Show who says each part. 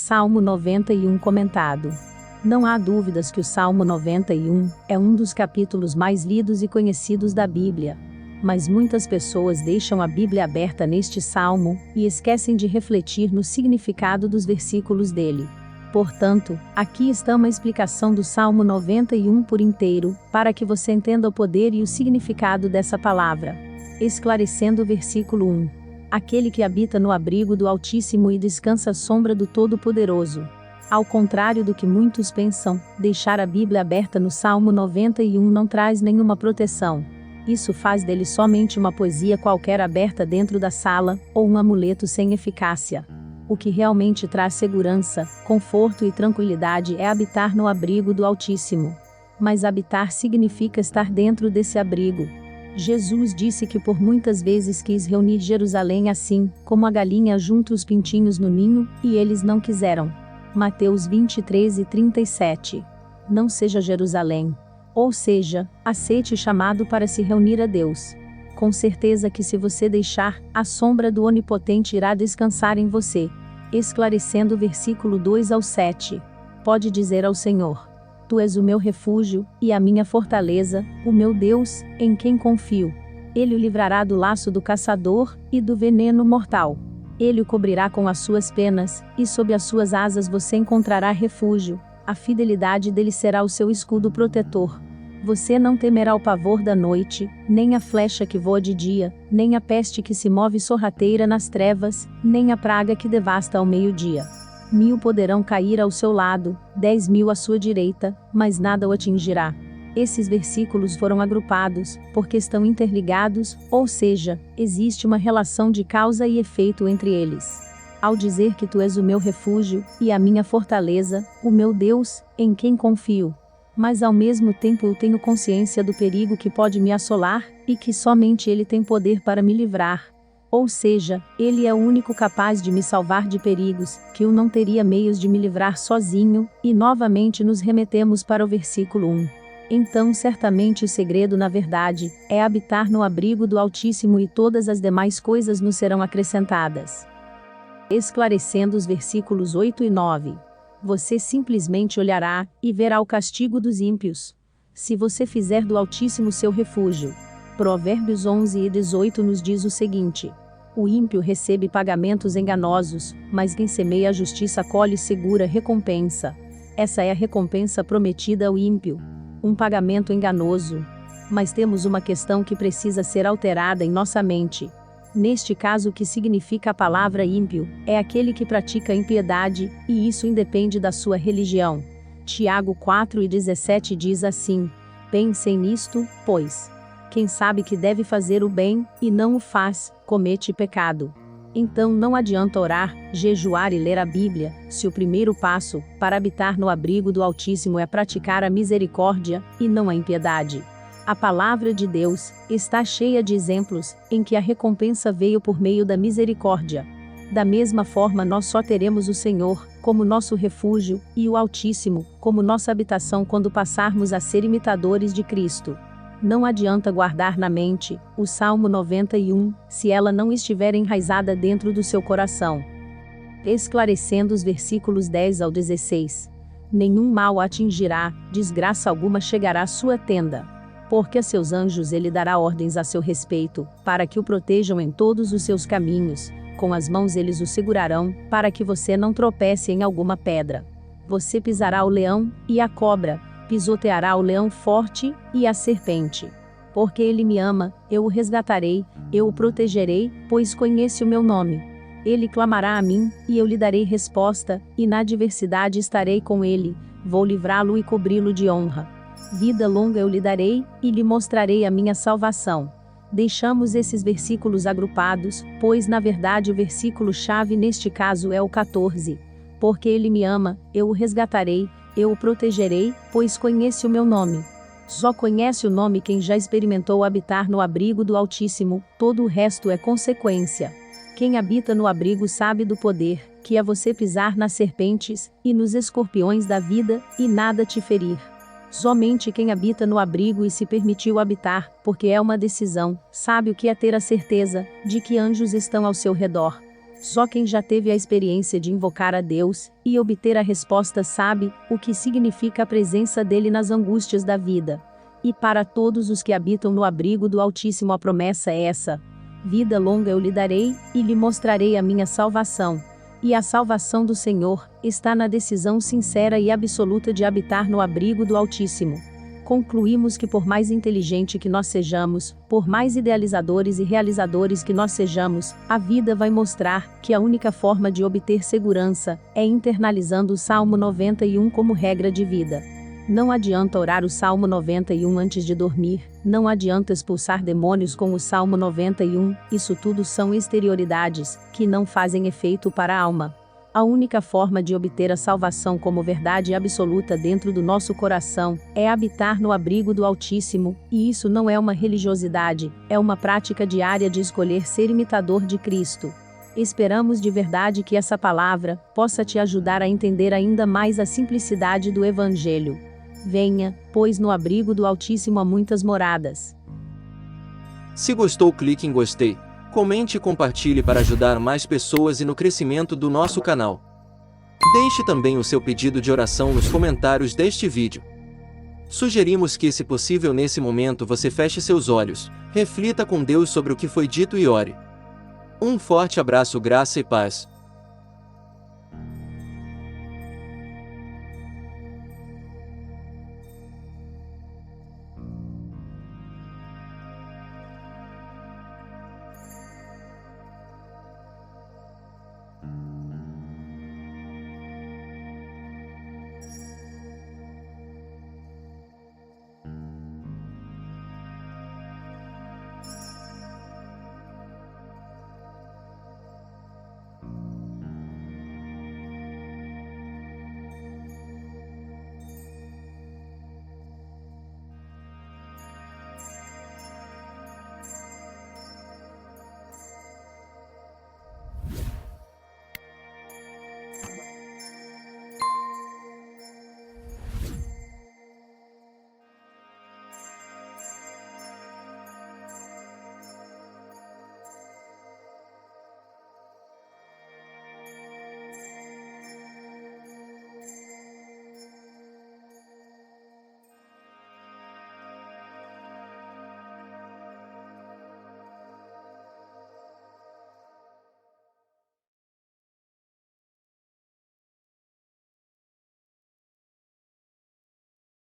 Speaker 1: Salmo 91 comentado. Não há dúvidas que o Salmo 91 é um dos capítulos mais lidos e conhecidos da Bíblia. Mas muitas pessoas deixam a Bíblia aberta neste salmo e esquecem de refletir no significado dos versículos dele. Portanto, aqui está uma explicação do Salmo 91 por inteiro, para que você entenda o poder e o significado dessa palavra. Esclarecendo o versículo 1. Aquele que habita no abrigo do Altíssimo e descansa à sombra do Todo-Poderoso. Ao contrário do que muitos pensam, deixar a Bíblia aberta no Salmo 91 não traz nenhuma proteção. Isso faz dele somente uma poesia qualquer aberta dentro da sala, ou um amuleto sem eficácia. O que realmente traz segurança, conforto e tranquilidade é habitar no abrigo do Altíssimo. Mas habitar significa estar dentro desse abrigo. Jesus disse que por muitas vezes quis reunir Jerusalém assim, como a galinha junta os pintinhos no ninho, e eles não quiseram. Mateus 23:37. Não seja Jerusalém. Ou seja, aceite o chamado para se reunir a Deus. Com certeza que se você deixar, a sombra do Onipotente irá descansar em você. Esclarecendo o versículo 2 ao 7. Pode dizer ao Senhor: Tu és o meu refúgio, e a minha fortaleza, o meu Deus, em quem confio. Ele o livrará do laço do caçador, e do veneno mortal. Ele o cobrirá com as suas penas, e sob as suas asas você encontrará refúgio. A fidelidade dele será o seu escudo protetor. Você não temerá o pavor da noite, nem a flecha que voa de dia, nem a peste que se move sorrateira nas trevas, nem a praga que devasta ao meio-dia. 1000 poderão cair ao seu lado, 10.000 à sua direita, mas nada o atingirá. Esses versículos foram agrupados, porque estão interligados, ou seja, existe uma relação de causa e efeito entre eles. Ao dizer que tu és o meu refúgio, e a minha fortaleza, o meu Deus, em quem confio. Mas ao mesmo tempo eu tenho consciência do perigo que pode me assolar, e que somente Ele tem poder para me livrar. Ou seja, Ele é o único capaz de me salvar de perigos, que eu não teria meios de me livrar sozinho, e novamente nos remetemos para o versículo 1. Então certamente o segredo na verdade, é habitar no abrigo do Altíssimo e todas as demais coisas nos serão acrescentadas. Esclarecendo os versículos 8 e 9. Você simplesmente olhará, e verá o castigo dos ímpios. Se você fizer do Altíssimo seu refúgio. Provérbios 11:18 nos diz o seguinte: o ímpio recebe pagamentos enganosos, mas quem semeia a justiça colhe segura recompensa. Essa é a recompensa prometida ao ímpio. Um pagamento enganoso. Mas temos uma questão que precisa ser alterada em nossa mente. Neste caso, o que significa a palavra ímpio, é aquele que pratica impiedade, e isso independe da sua religião. Tiago 4:17 diz assim: pensem nisto, pois. Quem sabe que deve fazer o bem, e não o faz, comete pecado. Então não adianta orar, jejuar e ler a Bíblia, se o primeiro passo, para habitar no abrigo do Altíssimo é praticar a misericórdia, e não a impiedade. A palavra de Deus está cheia de exemplos em que a recompensa veio por meio da misericórdia. Da mesma forma nós só teremos o Senhor como nosso refúgio e o Altíssimo como nossa habitação quando passarmos a ser imitadores de Cristo. Não adianta guardar na mente o Salmo 91 se ela não estiver enraizada dentro do seu coração. Esclarecendo os versículos 10 ao 16. Nenhum mal atingirá, desgraça alguma chegará à sua tenda. Porque a seus anjos ele dará ordens a seu respeito, para que o protejam em todos os seus caminhos, com as mãos eles o segurarão, para que você não tropece em alguma pedra. Você pisará o leão, e a cobra, pisoteará o leão forte, e a serpente. Porque ele me ama, eu o resgatarei, eu o protegerei, pois conhece o meu nome. Ele clamará a mim, e eu lhe darei resposta, e na adversidade estarei com ele, vou livrá-lo e cobri-lo de honra. Vida longa eu lhe darei, e lhe mostrarei a minha salvação. Deixamos esses versículos agrupados, pois na verdade o versículo-chave neste caso é o 14. Porque ele me ama, eu o resgatarei, eu o protegerei, pois conhece o meu nome. Só conhece o nome quem já experimentou habitar no abrigo do Altíssimo, todo o resto é consequência. Quem habita no abrigo sabe do poder, que é você pisar nas serpentes, e nos escorpiões da vida, e nada te ferir. Somente quem habita no abrigo e se permitiu habitar, porque é uma decisão, sabe o que é ter a certeza de que anjos estão ao seu redor. Só quem já teve a experiência de invocar a Deus e obter a resposta sabe o que significa a presença dele nas angústias da vida. E para todos os que habitam no abrigo do Altíssimo a promessa é essa: vida longa eu lhe darei, e lhe mostrarei a minha salvação. E a salvação do Senhor está na decisão sincera e absoluta de habitar no abrigo do Altíssimo. Concluímos que por mais inteligente que nós sejamos, por mais idealizadores e realizadores que nós sejamos, a vida vai mostrar que a única forma de obter segurança é internalizando o Salmo 91 como regra de vida. Não adianta orar o Salmo 91 antes de dormir, não adianta expulsar demônios com o Salmo 91, isso tudo são exterioridades, que não fazem efeito para a alma. A única forma de obter a salvação como verdade absoluta dentro do nosso coração é habitar no abrigo do Altíssimo, e isso não é uma religiosidade, é uma prática diária de escolher ser imitador de Cristo. Esperamos de verdade que essa palavra possa te ajudar a entender ainda mais a simplicidade do Evangelho. Venha, pois no abrigo do Altíssimo há muitas moradas.
Speaker 2: Se gostou, clique em gostei. Comente e compartilhe para ajudar mais pessoas e no crescimento do nosso canal. Deixe também o seu pedido de oração nos comentários deste vídeo. Sugerimos que, se possível nesse momento, você feche seus olhos, reflita com Deus sobre o que foi dito e ore. Um forte abraço, graça e paz.